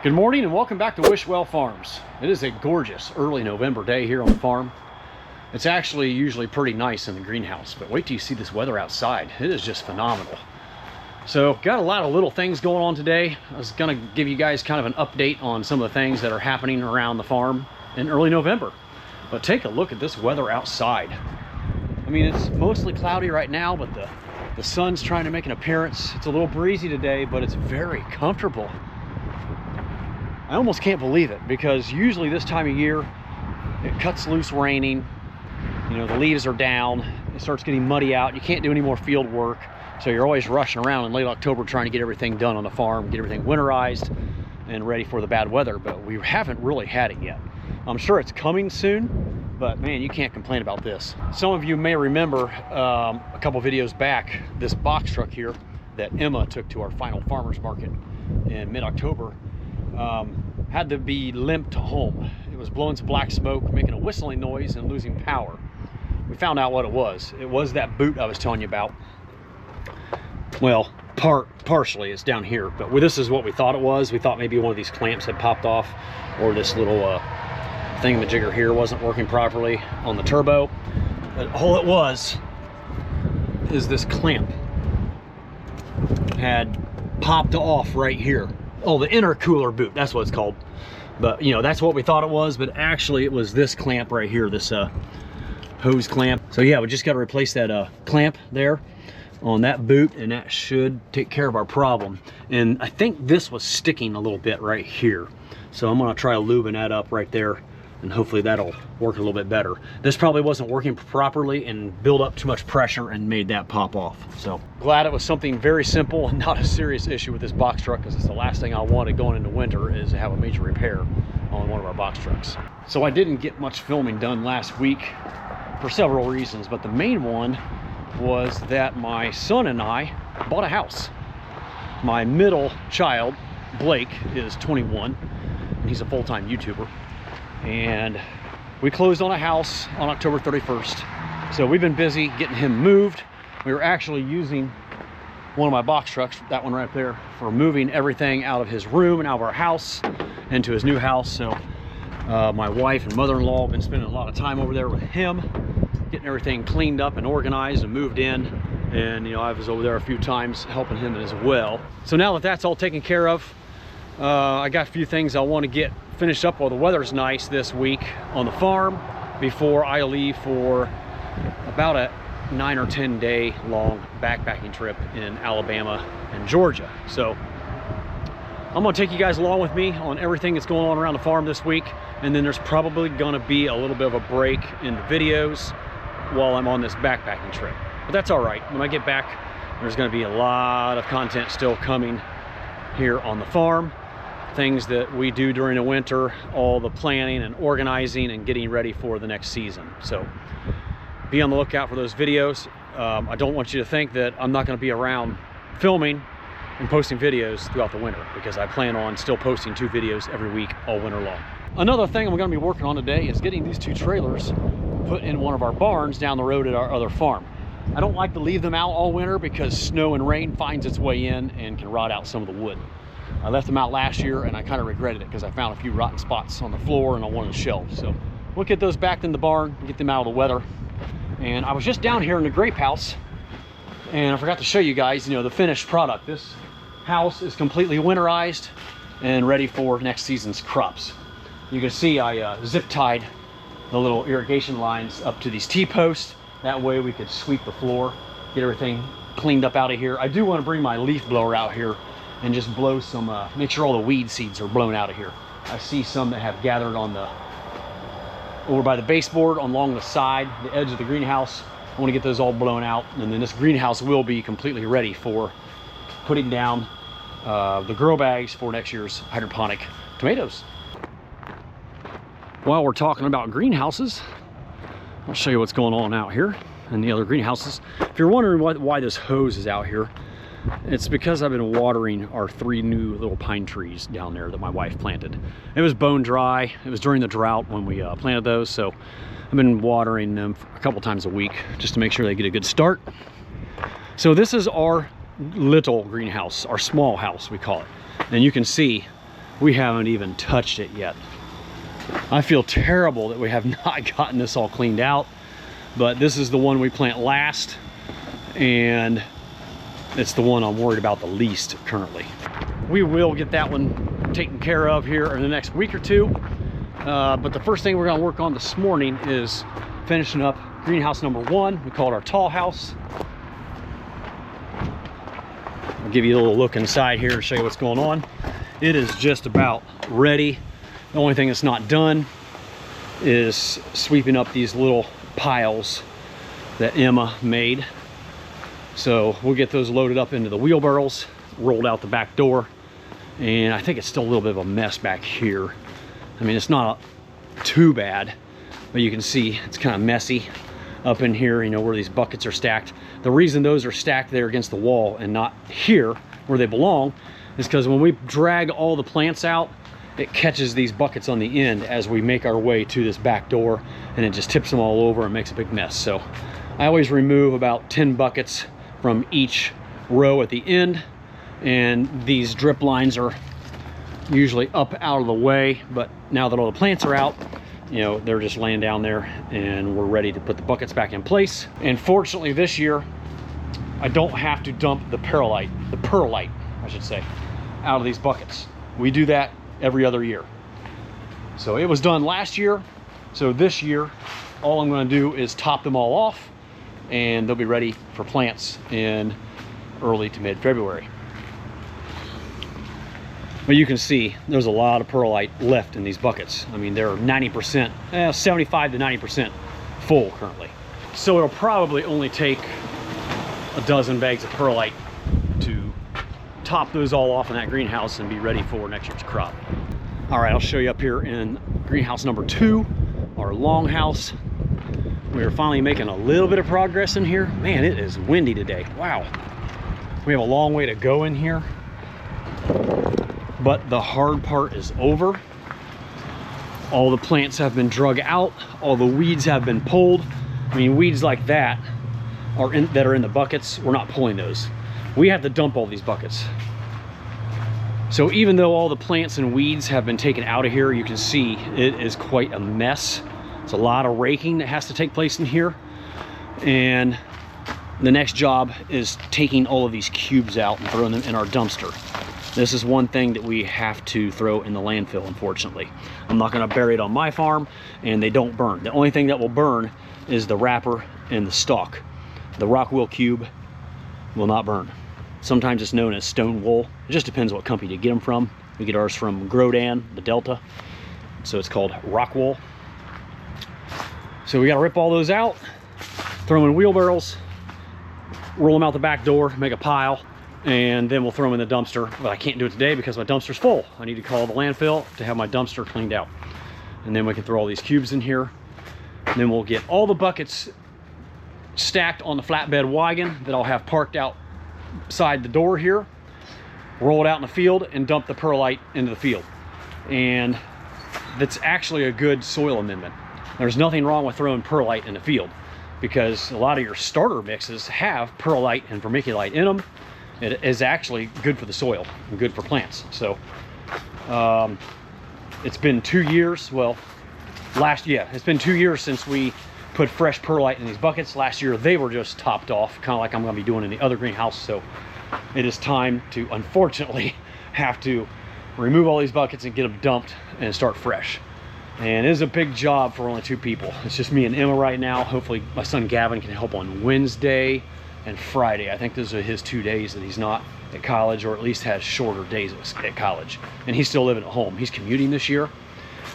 Good morning and welcome back to Wishwell Farms. It is a gorgeous early November day here on the farm. It's actually usually pretty nice in the greenhouse, but wait till you see this weather outside. It is just phenomenal. So got a lot of little things going on today. I was gonna give you guys kind of an update on some of the things that are happening around the farm in early November. But take a look at this weather outside. I mean, it's mostly cloudy right now, but the sun's trying to make an appearance. It's a little breezy today, but it's very comfortable. I almost can't believe it, because usually this time of year it cuts loose raining, you know, the leaves are down, it starts getting muddy out, you can't do any more field work, so you're always rushing around in late October trying to get everything done on the farm, get everything winterized and ready for the bad weather, but we haven't really had it yet. I'm sure it's coming soon, but man, you can't complain about this. Some of you may remember a couple videos back, this box truck here that Emma took to our final farmers market in mid-October had to be limped home. It was blowing some black smoke, making a whistling noise and losing power. We found out what it was. It was that boot I was telling you about. Well, partially it's down here, but this is what we thought it was. We thought maybe one of these clamps had popped off, or this little thingamajigger here wasn't working properly on the turbo. But all it was is this clamp had popped off right here. Oh, the intercooler boot, that's what it's called. But you know, that's what we thought it was, but actually it was this clamp right here, this hose clamp. So yeah, we just got to replace that clamp there on that boot, and that should take care of our problem. And I think this was sticking a little bit right here, so I'm gonna try lubing that up right there, and hopefully that'll work a little bit better. This probably wasn't working properly and built up too much pressure and made that pop off. So glad it was something very simple and not a serious issue with this box truck, because it's the last thing I wanted going into winter is to have a major repair on one of our box trucks. So I didn't get much filming done last week for several reasons, but the main one was that my son and I bought a house. My middle child, Blake, is 21 and he's a full-time YouTuber. And we closed on a house on October 31st. So we've been busy getting him moved. We were actually using one of my box trucks, that one right there, for moving everything out of his room and out of our house into his new house. So my wife and mother-in-law have been spending a lot of time over there with him, getting everything cleaned up and organized and moved in. And you know, I was over there a few times helping him as well. So now that that's all taken care of, I got a few things I want to get finished up while the weather's nice this week on the farm before I leave for about a 9 or 10 day long backpacking trip in Alabama and Georgia. So I'm gonna take you guys along with me on everything that's going on around the farm this week, and then there's probably gonna be a little bit of a break in the videos while I'm on this backpacking trip, but that's all right. When I get back, there's gonna be a lot of content still coming here on the farm. Things that we do during the winter, all the planning and organizing and getting ready for the next season. So be on the lookout for those videos. I don't want you to think that I'm not going to be around filming and posting videos throughout the winter, because I plan on still posting 2 videos every week all winter long. Another thing I'm going to be working on today is getting these 2 trailers put in one of our barns down the road at our other farm. I don't like to leave them out all winter because snow and rain finds its way in and can rot out some of the wood. I left them out last year and I kind of regretted it, because I found a few rotten spots on the floor and on one of the shelves. So we'll get those back in the barn, get them out of the weather. And I was just down here in the grape house, and I forgot to show you guys, you know, the finished product. This house is completely winterized and ready for next season's crops. You can see I zip tied the little irrigation lines up to these T-posts. That way we could sweep the floor, get everything cleaned up out of here. I do want to bring my leaf blower out here and just blow some, make sure all the weed seeds are blown out of here. I see some that have gathered on the, over by the baseboard along the side, the edge of the greenhouse. I want to get those all blown out, and then this greenhouse will be completely ready for putting down the grow bags for next year's hydroponic tomatoes. While we're talking about greenhouses, I'll show you what's going on out here in the other greenhouses. If you're wondering why this hose is out here, it's because I've been watering our 3 new little pine trees down there that my wife planted. It was bone dry. It was during the drought when we planted those, so I've been watering them a couple times a week just to make sure they get a good start. So this is our little greenhouse, our small house we call it. And you can see we haven't even touched it yet. I feel terrible that we have not gotten this all cleaned out, but this is the one we plant last, and it's the one I'm worried about the least currently. We will get that one taken care of here in the next week or two, but the first thing we're going to work on this morning is finishing up greenhouse number 1. We call it our tall house. I'll give you a little look inside here to show you what's going on. It is just about ready. The only thing that's not done is sweeping up these little piles that Emma made. So we'll get those loaded up into the wheelbarrows, rolled out the back door, and I think it's still a little bit of a mess back here. I mean, it's not too bad, but you can see it's kind of messy up in here, you know, where these buckets are stacked. The reason those are stacked there against the wall and not here where they belong is because when we drag all the plants out, it catches these buckets on the end as we make our way to this back door, and it just tips them all over and makes a big mess. So I always remove about 10 buckets from each row at the end, and these drip lines are usually up out of the way, but now that all the plants are out, you know, they're just laying down there and we're ready to put the buckets back in place. And fortunately this year, I don't have to dump the perlite, I should say, out of these buckets. We do that every other year. So it was done last year. So this year, all I'm going to do is top them all off, and they'll be ready for plants in early to mid-February. But you can see there's a lot of perlite left in these buckets. I mean, they're 90%, 75 to 90% full currently. So it'll probably only take a dozen bags of perlite to top those all off in that greenhouse and be ready for next year's crop. All right, I'll show you up here in greenhouse number 2, our long house. We're finally making a little bit of progress in here. Man, it is windy today. Wow. We have a long way to go in here, but the hard part is over. All the plants have been drug out. All the weeds have been pulled. I mean, weeds like that are in the buckets. We're not pulling those. We have to dump all these buckets. So even though all the plants and weeds have been taken out of here, you can see it is quite a mess. It's a lot of raking that has to take place in here. And the next job is taking all of these cubes out and throwing them in our dumpster. This is one thing that we have to throw in the landfill, unfortunately. I'm not going to bury it on my farm, and they don't burn. The only thing that will burn is the wrapper and the stalk. The rock wool cube will not burn. Sometimes it's known as stone wool. It just depends what company you get them from. We get ours from Grodan, the Delta. So it's called rock wool. So we got to rip all those out, throw them in wheelbarrows, roll them out the back door, make a pile, and then we'll throw them in the dumpster. But I can't do it today because my dumpster's full. I need to call the landfill to have my dumpster cleaned out. And then we can throw all these cubes in here. And then we'll get all the buckets stacked on the flatbed wagon that I'll have parked outside the door here, roll it out in the field, and dump the perlite into the field. And that's actually a good soil amendment. There's nothing wrong with throwing perlite in the field because a lot of your starter mixes have perlite and vermiculite in them. It is actually good for the soil and good for plants. So it's been 2 years. Well, it's been 2 years since we put fresh perlite in these buckets. Last year they were just topped off, kind of like I'm going to be doing in the other greenhouse. So it is time to, unfortunately, have to remove all these buckets and get them dumped and start fresh. And it is a big job for only 2 people. It's just me and Emma right now. Hopefully my son Gavin can help on Wednesday and Friday. I think those are his 2 days that he's not at college, or at least has shorter days at college. And he's still living at home. He's commuting this year.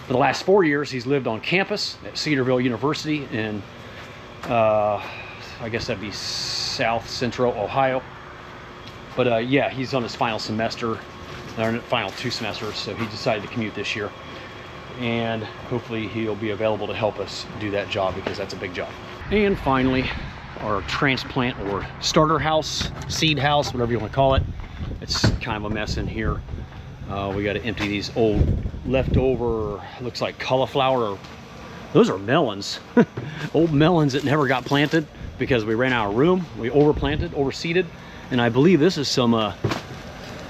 For the last 4 years, he's lived on campus at Cedarville University in, I guess that'd be South Central Ohio. But yeah, he's on his final semester, or final 2 semesters, so he decided to commute this year. And hopefully he'll be available to help us do that job because that's a big job. And finally, our transplant or starter house, seed house, whatever you want to call it. It's kind of a mess in here. We got to empty these old leftover, looks like cauliflower. Those are melons. Old melons that never got planted because we ran out of room. We overplanted, overseeded. And I believe this is some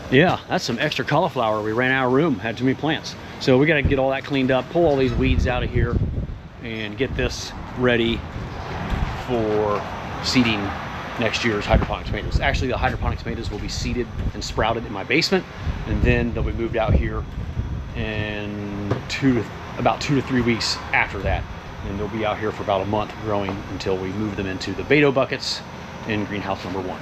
Yeah, that's some extra cauliflower. We ran out of room, had too many plants. So we got to get all that cleaned up, pull all these weeds out of here, and get this ready for seeding next year's hydroponic tomatoes. Actually, the hydroponic tomatoes will be seeded and sprouted in my basement, and then they'll be moved out here in about 2 to 3 weeks after that. And they'll be out here for about a month growing until we move them into the Beto buckets in greenhouse number 1.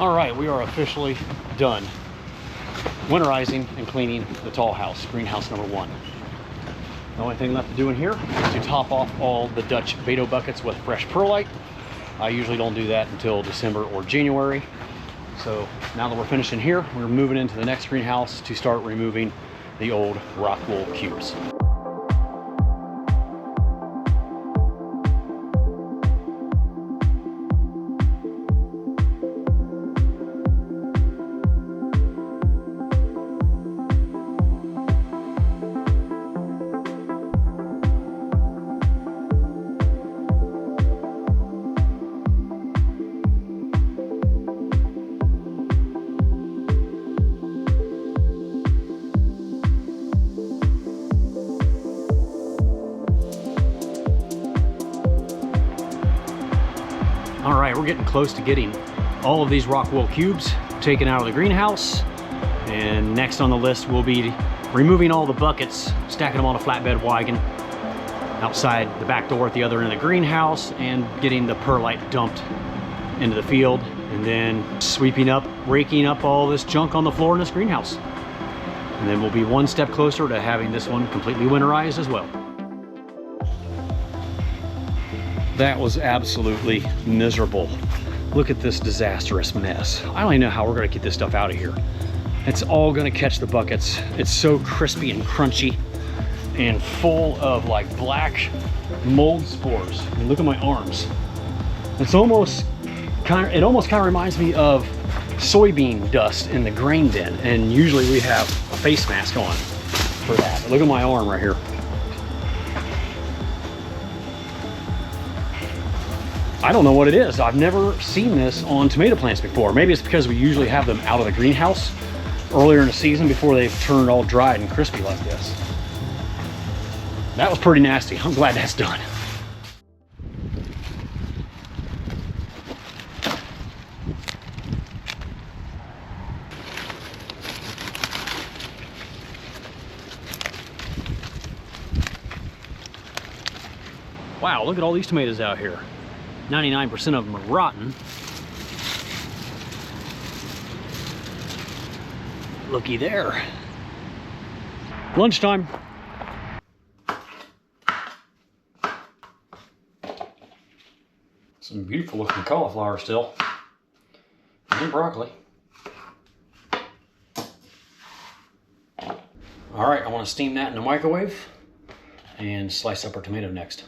All right, we are officially done winterizing and cleaning the tall house, greenhouse number 1. The only thing left to do in here is to top off all the Dutch Beto buckets with fresh perlite. I usually don't do that until December or January. So now that we're finished in here, we're moving into the next greenhouse to start removing the old rock wool cubes. All right, we're getting close to getting all of these rock wool cubes taken out of the greenhouse. And next on the list will be removing all the buckets, stacking them on a flatbed wagon outside the back door at the other end of the greenhouse, and getting the perlite dumped into the field, and then sweeping up, raking up all this junk on the floor in this greenhouse. And then we'll be one step closer to having this one completely winterized as well. That was absolutely miserable. Look at this disastrous mess. I don't even know how we're gonna get this stuff out of here. It's all gonna catch the buckets. It's so crispy and crunchy and full of like black mold spores. I mean, look at my arms. It almost kind of reminds me of soybean dust in the grain bin, and usually we have a face mask on for that. But look at my arm right here. I don't know what it is. I've never seen this on tomato plants before. Maybe it's because we usually have them out of the greenhouse earlier in the season before they've turned all dried and crispy like this. That was pretty nasty. I'm glad that's done. Wow, look at all these tomatoes out here. 99% of them are rotten. Looky there. Lunchtime. Some beautiful looking cauliflower still. And broccoli. All right, I want to steam that in the microwave and slice up our tomato next.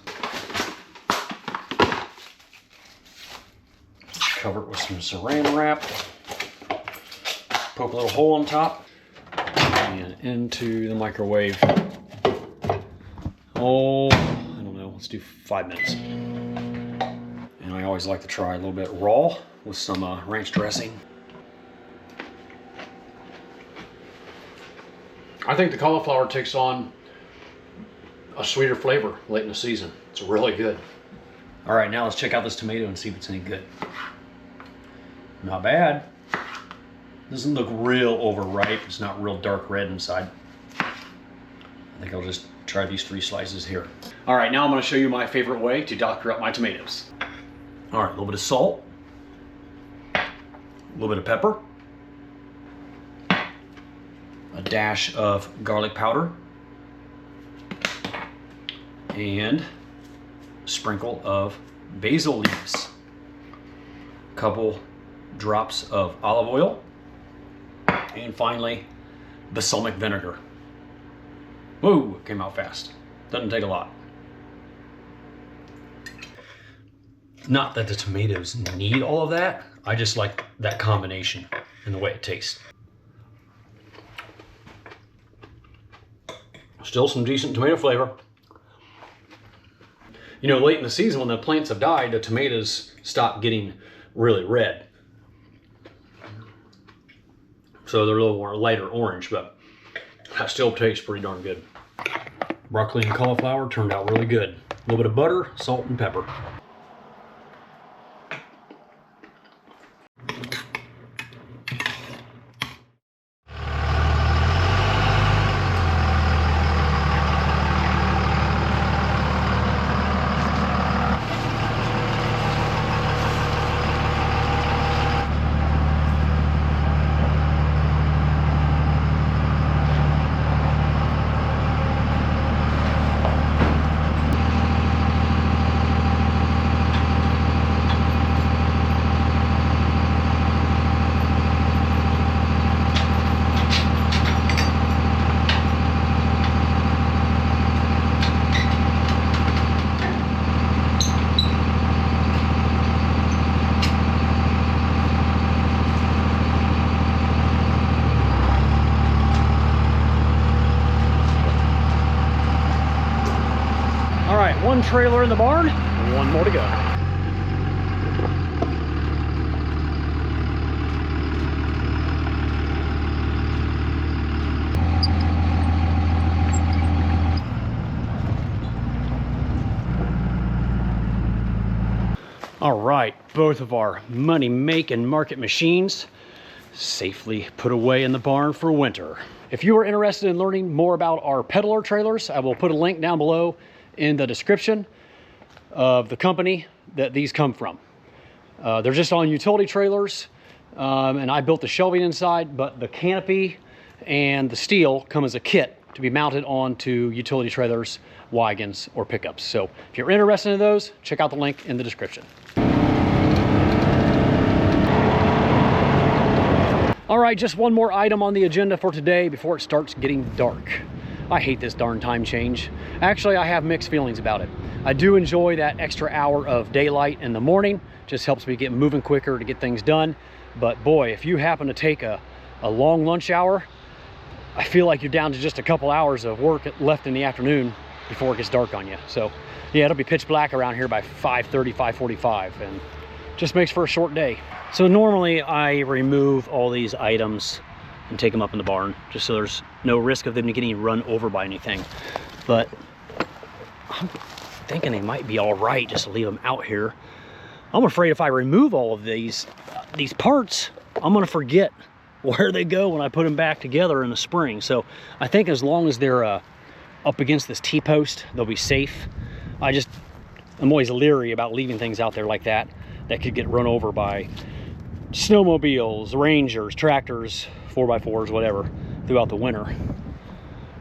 Cover it with some saran wrap. Poke a little hole on top and into the microwave. Oh, I don't know, let's do 5 minutes. And I always like to try a little bit raw with some ranch dressing. I think the cauliflower takes on a sweeter flavor late in the season. It's really good. All right, now let's check out this tomato and see if it's any good. Not bad. Doesn't look real overripe. It's not real dark red inside. I think I'll just try these 3 slices here. All right, now I'm going to show you my favorite way to doctor up my tomatoes. All right, a little bit of salt, a little bit of pepper, a dash of garlic powder, and a sprinkle of basil leaves, a couple drops of olive oil, and finally balsamic vinegar. Whoa, it came out fast. Doesn't take a lot. Not that the tomatoes need all of that. I just like that combination and the way it tastes. Still some decent tomato flavor. You know, late in the season when the plants have died, the tomatoes stop getting really red. So they're a little more lighter orange, but that still tastes pretty darn good. Broccoli and cauliflower turned out really good. A little bit of butter, salt, and pepper. One trailer in the barn, one more to go. All right, both of our money make and market machines safely put away in the barn for winter. If you are interested in learning more about our peddler trailers, I will put a link down below in the description of the company that these come from. They're just on utility trailers, and I built the shelving inside, but the canopy and the steel come as a kit to be mounted onto utility trailers, wagons, or pickups. So if you're interested in those, check out the link in the description. All right, just one more item on the agenda for today before it starts getting dark. I hate this darn time change. Actually, I have mixed feelings about it. I do enjoy that extra hour of daylight in the morning. Just helps me get moving quicker to get things done. But boy, if you happen to take a long lunch hour, I feel like you're down to just a couple hours of work left in the afternoon before it gets dark on you. So yeah, it'll be pitch black around here by 5:30, 5:45, and just makes for a short day. So normally I remove all these items and take them up in the barn, just so there's no risk of them getting run over by anything. But I'm thinking they might be all right just to leave them out here. I'm afraid if I remove all of these parts, I'm gonna forget where they go when I put them back together in the spring. So I think as long as they're up against this T-post, they'll be safe. I'm always leery about leaving things out there like that could get run over by snowmobiles, rangers, tractors, 4x4s, whatever, throughout the winter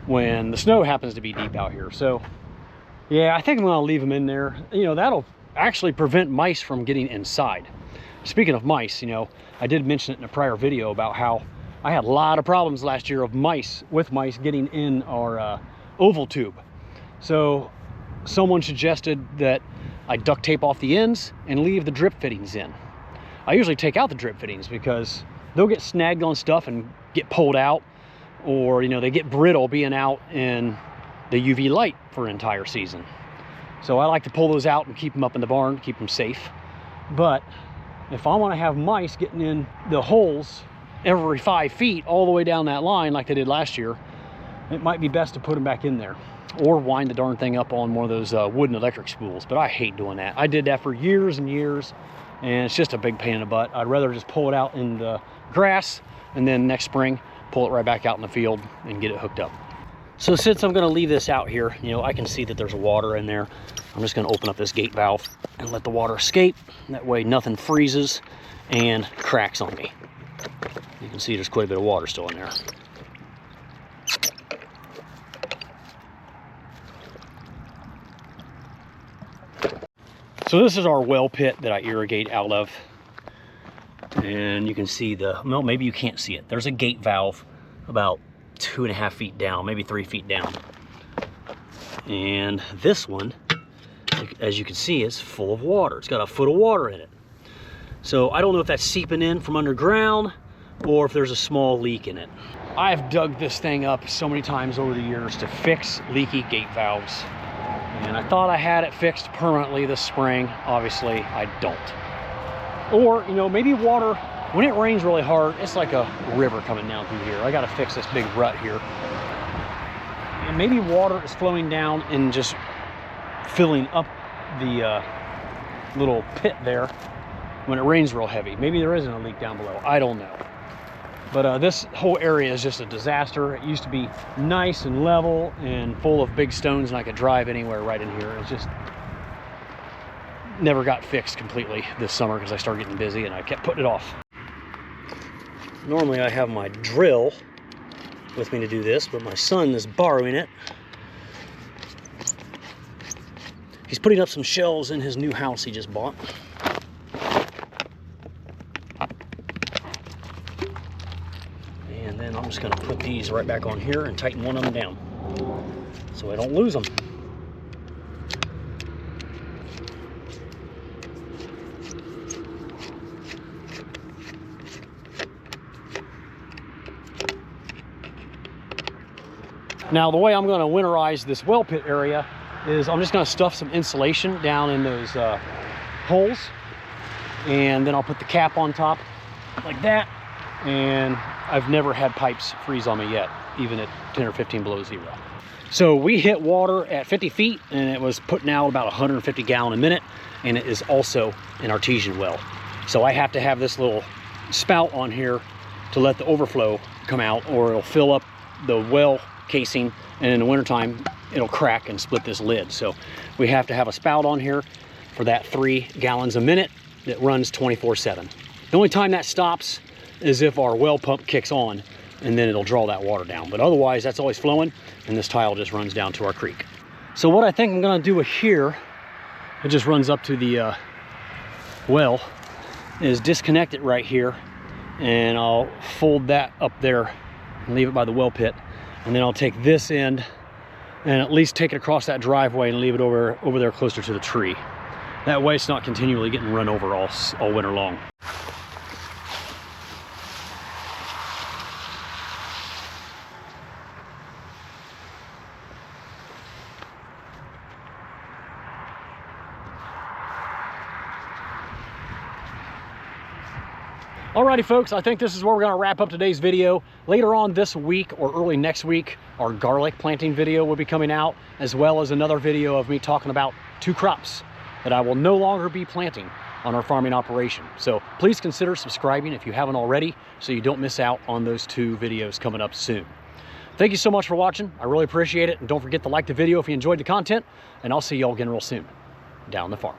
when the snow happens to be deep out here. So yeah, I think I'm gonna leave them in there. You know, that'll actually prevent mice from getting inside. Speaking of mice, you know, I did mention it in a prior video about how I had a lot of problems last year of mice getting in our oval tube. So someone suggested that I duct tape off the ends and leave the drip fittings in. I usually take out the drip fittings because they'll get snagged on stuff and get pulled out, or you know, they get brittle being out in the UV light for an entire season. So I like to pull those out and keep them up in the barn, keep them safe. But if I want to have mice getting in the holes every 5 feet all the way down that line like they did last year, it might be best to put them back in there, or wind the darn thing up on one of those wooden electric spools. But I hate doing that. I did that for years and years, and it's just a big pain in the butt. I'd rather just pull it out in the grass and then next spring pull it right back out in the field and get it hooked up. So since I'm going to leave this out here, you know, I can see that there's water in there. I'm just going to open up this gate valve and let the water escape. That way nothing freezes and cracks on me. You can see there's quite a bit of water still in there. So this is our well pit that I irrigate out of. And you can see well, maybe you can't see it. There's a gate valve about 2.5 feet down, maybe 3 feet down. And this one, as you can see, is full of water. It's got a foot of water in it. So I don't know if that's seeping in from underground or if there's a small leak in it. I've dug this thing up so many times over the years to fix leaky gate valves. And I thought I had it fixed permanently this spring. Obviously, I don't. Or, you know, maybe water, when it rains really hard, it's like a river coming down through here. I got to fix this big rut here. And maybe water is flowing down and just filling up the little pit there when it rains real heavy. Maybe there isn't a leak down below. I don't know. But this whole area is just a disaster. It used to be nice and level and full of big stones, and I could drive anywhere right in here. It's just never got fixed completely this summer because I started getting busy and I kept putting it off. Normally I have my drill with me to do this, but my son is borrowing it. He's putting up some shelves in his new house he just bought. And then I'm just going to put these right back on here and tighten one of them down so I don't lose them. Now the way I'm going to winterize this well pit area is I'm just going to stuff some insulation down in those holes, and then I'll put the cap on top like that, and I've never had pipes freeze on me yet, even at 10 or 15 below zero. So we hit water at 50 feet and it was putting out about 150 gallon a minute, and it is also an artesian well. So I have to have this little spout on here to let the overflow come out, or it'll fill up the well casing, and in the wintertime it'll crack and split this lid. So we have to have a spout on here for that 3 gallons a minute that runs 24/7. The only time that stops is if our well pump kicks on, and then it'll draw that water down, but otherwise that's always flowing, and this tile just runs down to our creek. So what I think I'm going to do here, it just runs up to the well, is disconnect it right here, and I'll fold that up there and leave it by the well pit. And then I'll take this end and at least take it across that driveway and leave it over there closer to the tree. That way it's not continually getting run over all winter long. Alrighty folks, I think this is where we're going to wrap up today's video. Later on this week or early next week, our garlic planting video will be coming out, as well as another video of me talking about 2 crops that I will no longer be planting on our farming operation. So please consider subscribing if you haven't already, so you don't miss out on those 2 videos coming up soon. Thank you so much for watching. I really appreciate it. And don't forget to like the video if you enjoyed the content, and I'll see you all again real soon down the farm.